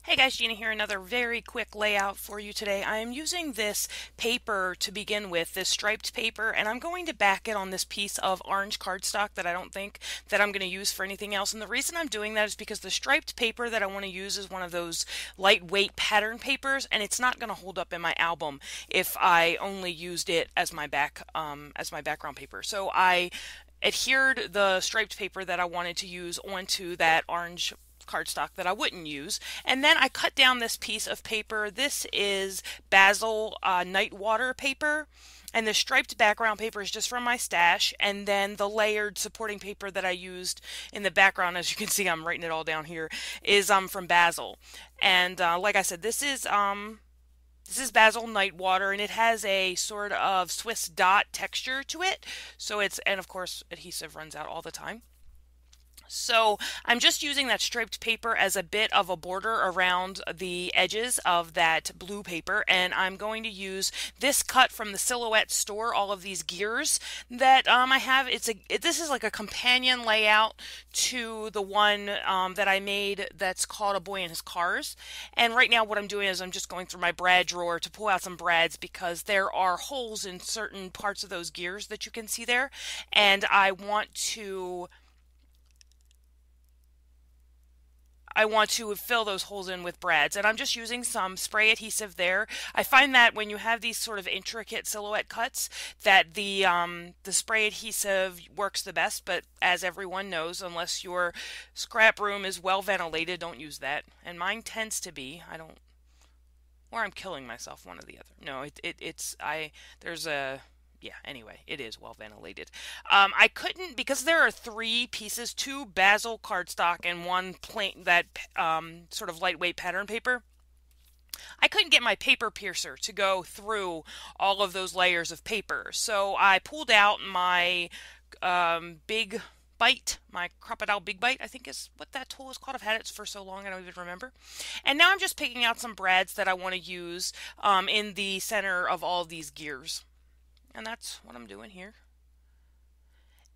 Hey guys, Gina here. Another very quick layout for you today. I am using this paper to begin with, this striped paper, and I'm going to back it on this piece of orange cardstock that I don't think that I'm going to use for anything else. And the reason I'm doing that is because the striped paper that I want to use is one of those lightweight pattern papers, and it's not going to hold up in my album if I only used it as my background paper. So I adhered the striped paper that I wanted to use onto that orange cardstock that I wouldn't use. And then I cut down this piece of paper. This is Basil Night Water paper. And the striped background paper is just from my stash. And then the layered supporting paper that I used in the background, as you can see, I'm writing it all down here, is from Basil. And like I said, this is Basil Night Water, and it has a sort of Swiss dot texture to it. So and of course, adhesive runs out all the time. So I'm just using that striped paper as a bit of a border around the edges of that blue paper, and I'm going to use this cut from the Silhouette store, all of these gears that I have. This is like a companion layout to the one that I made that's called A Boy and His Cars. And right now what I'm doing is I'm just going through my brad drawer to pull out some brads because there are holes in certain parts of those gears that you can see there, and I want to fill those holes in with brads, and I'm just using some spray adhesive there. I find that when you have these sort of intricate silhouette cuts that the spray adhesive works the best, but as everyone knows, unless your scrap room is well ventilated, don't use that. And mine tends to be. Or I'm killing myself, one or the other. No, there's a yeah, anyway, it is well ventilated. I couldn't, because there are three pieces, two Basil cardstock and one plain, that sort of lightweight pattern paper. I couldn't get my paper piercer to go through all of those layers of paper. So I pulled out my big bite, my Crocodile Big Bite, I think is what that tool is called. I've had it for so long I don't even remember. And now I'm just picking out some brads that I want to use in the center of all of these gears. And that's what I'm doing here.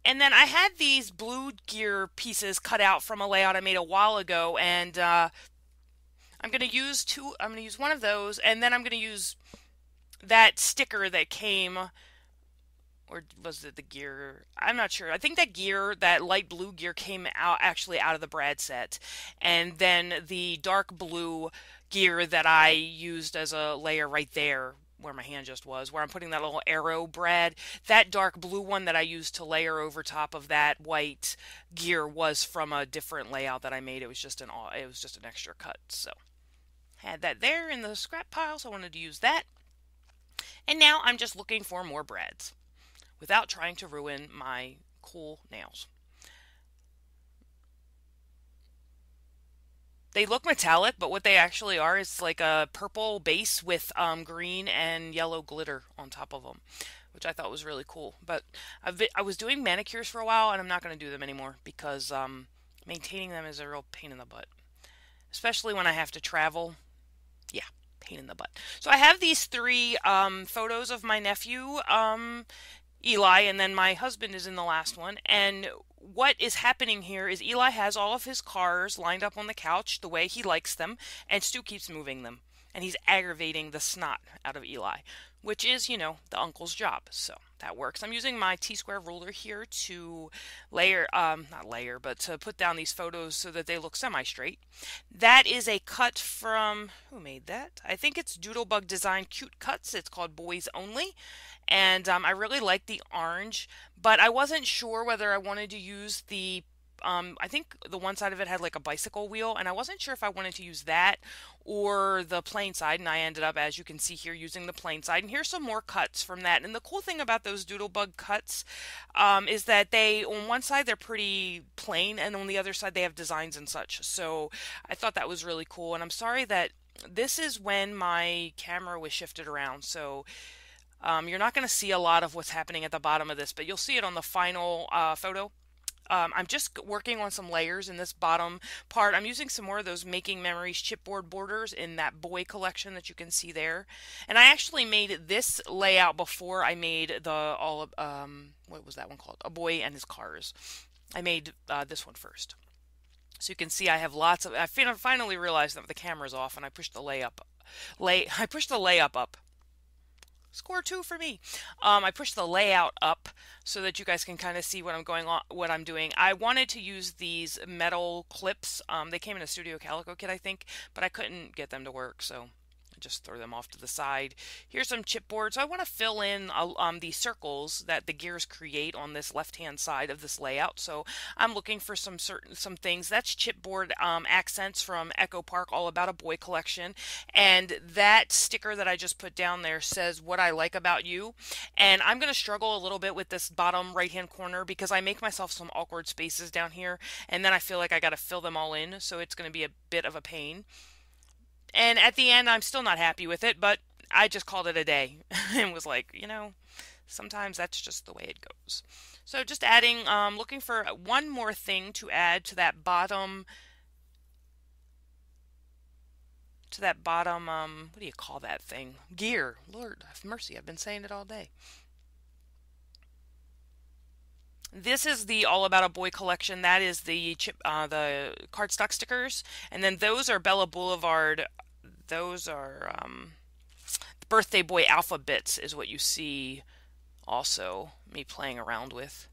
And then I had these blue gear pieces cut out from a layout I made a while ago, and I'm going to use one of those, and then I'm going to use that sticker that came, or was it the gear? I'm not sure. I think that light blue gear came actually out of the brad set, and then the dark blue gear that I used as a layer right there where my hand just was, where I'm putting that little arrow brad, that dark blue one that I used to layer over top of that white gear was from a different layout that I made. It was just an extra cut. So had that there in the scrap pile, so I wanted to use that. And now I'm just looking for more brads without trying to ruin my cool nails. They look metallic, but what they actually are is like a purple base with green and yellow glitter on top of them, which I thought was really cool. But I was doing manicures for a while, and I'm not going to do them anymore because maintaining them is a real pain in the butt, especially when I have to travel. Yeah, pain in the butt. So I have these three photos of my nephew, Eli, and then my husband is in the last one. And what is happening here is Eli has all of his cars lined up on the couch the way he likes them, and Stu keeps moving them. And he's aggravating the snot out of Eli, which is, the uncle's job. So that works. I'm using my T-square ruler here to to put down these photos so that they look semi-straight. That is a cut from, who made that? I think it's Doodlebug Design Cute Cuts. It's called Boys Only. And I really like the orange, but I wasn't sure whether I wanted to use I think the one side of it had like a bicycle wheel, and I wasn't sure if I wanted to use that or the plain side, and I ended up, as you can see here, using the plain side. And here's some more cuts from that. And the cool thing about those Doodlebug cuts is that on one side they're pretty plain, and on the other side they have designs and such. So I thought that was really cool, and I'm sorry that this is when my camera was shifted around, so you're not going to see a lot of what's happening at the bottom of this, but you'll see it on the final photo. I'm just working on some layers in this bottom part. I'm using some more of those Making Memories chipboard borders in that boy collection that you can see there. And I actually made this layout before I made what was that one called? A Boy and His Cars. I made this one first. So you can see I have lots of, I finally realized that the camera's off and I pushed the I pushed the layup up. Score two for me. I pushed the layout up so that you guys can kind of see what I'm going on, what I'm doing. I wanted to use these metal clips. They came in a Studio Calico kit, I think, but I couldn't get them to work, so just throw them off to the side. Here's some chipboard. So I want to fill in the circles that the gears create on this left-hand side of this layout. So I'm looking for some things. That's chipboard accents from Echo Park, All About a Boy collection. And that sticker that I just put down there says what I like about you. And I'm going to struggle a little bit with this bottom right-hand corner because I make myself some awkward spaces down here, and then I feel like I got to fill them all in. So it's going to be a bit of a pain. And at the end, I'm still not happy with it, but I just called it a day and was like, sometimes that's just the way it goes. So just adding, looking for one more thing to add to that bottom, what do you call that thing? Gear. Lord have mercy, I've been saying it all day. This is the All About a Boy collection. That is the the cardstock stickers, and then those are Bella Boulevard. Those are Birthday Boy Alpha Bits is what you see. Also, me playing around with.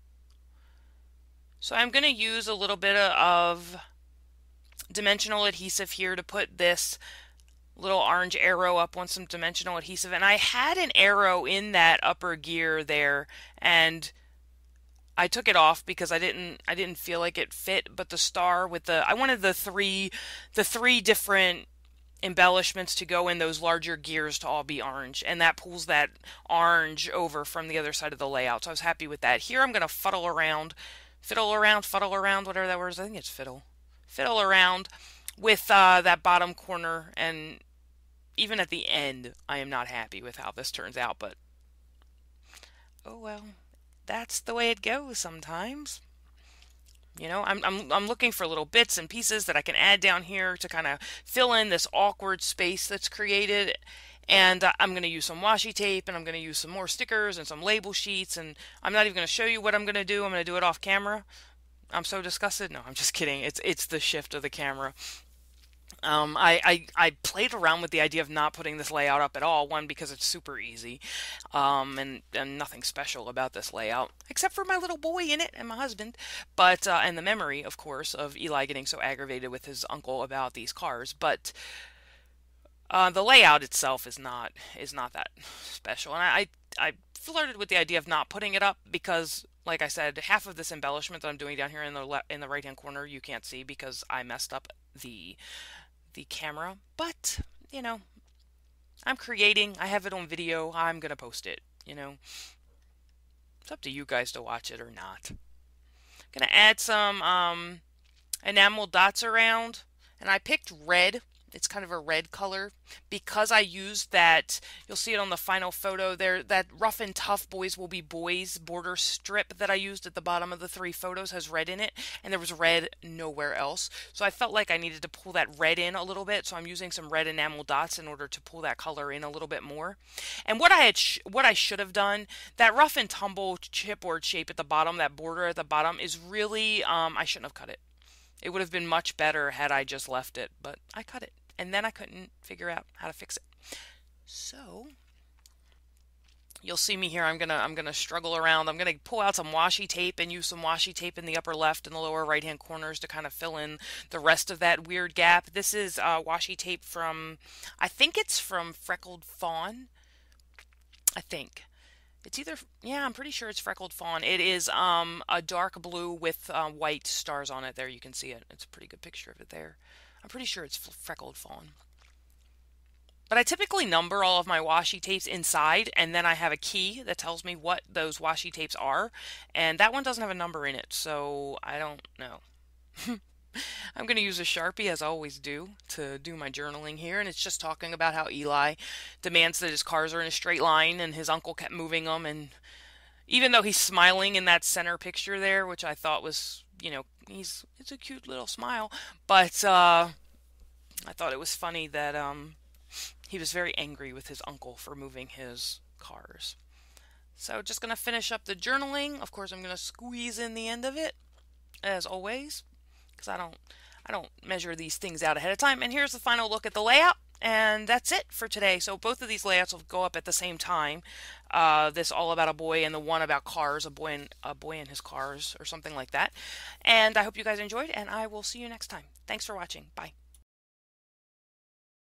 So I'm going to use a little bit of dimensional adhesive here to put this little orange arrow up on some dimensional adhesive, and I had an arrow in that upper gear there, and I took it off because I didn't feel like it fit, but the star with I wanted the three different embellishments to go in those larger gears to all be orange, and that pulls that orange over from the other side of the layout. So I was happy with that. Here I'm going to fuddle around, whatever that word is. I think it's fiddle around with that bottom corner, and even at the end I am not happy with how this turns out, but oh well. That's the way it goes sometimes. I'm looking for little bits and pieces that I can add down here to kind of fill in this awkward space that's created. And I'm going to use some washi tape, and I'm going to use some more stickers and some label sheets, and I'm not even going to show you what I'm going to do. I'm going to do it off camera. I'm so disgusted. No, I'm just kidding. It's the shift of the camera. I played around with the idea of not putting this layout up at all. One, because it's super easy, and nothing special about this layout, except for my little boy in it and my husband, but and the memory, of course, of Eli getting so aggravated with his uncle about these cars. But the layout itself is not that special, and I flirted with the idea of not putting it up because, like I said, half of this embellishment that I'm doing down here in the right hand corner you can't see because I messed up the camera, but I'm creating. I have it on video. I'm gonna post it. It's up to you guys to watch it or not. I'm gonna add some enamel dots around, and I picked red. It's kind of a red color because I used that. You'll see it on the final photo there. That Rough and Tough Boys Will Be Boys border strip that I used at the bottom of the 3 photos has red in it, and there was red nowhere else. So I felt like I needed to pull that red in a little bit. So I'm using some red enamel dots in order to pull that color in a little bit more. And what I should have done, that rough and tumble chipboard shape at the bottom, that border at the bottom is really I shouldn't have cut it. It would have been much better had I just left it, but I cut it. And then I couldn't figure out how to fix it. So you'll see me here. I'm gonna struggle around. I'm gonna pull out some washi tape and use some washi tape in the upper left and the lower right hand corners to kind of fill in the rest of that weird gap. This is washi tape from, I think it's from Freckled Fawn. I think. It's either, yeah, I'm pretty sure it's Freckled Fawn. It is a dark blue with white stars on it. There, you can see it. It's a pretty good picture of it there. I'm pretty sure it's Freckled Fawn. But I typically number all of my washi tapes inside, and then I have a key that tells me what those washi tapes are. And that one doesn't have a number in it, so I don't know. I'm going to use a Sharpie, as I always do, to do my journaling here. And it's just talking about how Eli demands that his cars are in a straight line, and his uncle kept moving them. And even though he's smiling in that center picture there, which I thought was, it's a cute little smile. But I thought it was funny that he was very angry with his uncle for moving his cars. So just going to finish up the journaling. Of course, I'm going to squeeze in the end of it, as always. Because I don't measure these things out ahead of time. And here's the final look at the layout. And that's it for today. So both of these layouts will go up at the same time. This all about a boy and the one about cars, a boy and his cars or something like that. And I hope you guys enjoyed, and I will see you next time. Thanks for watching. Bye.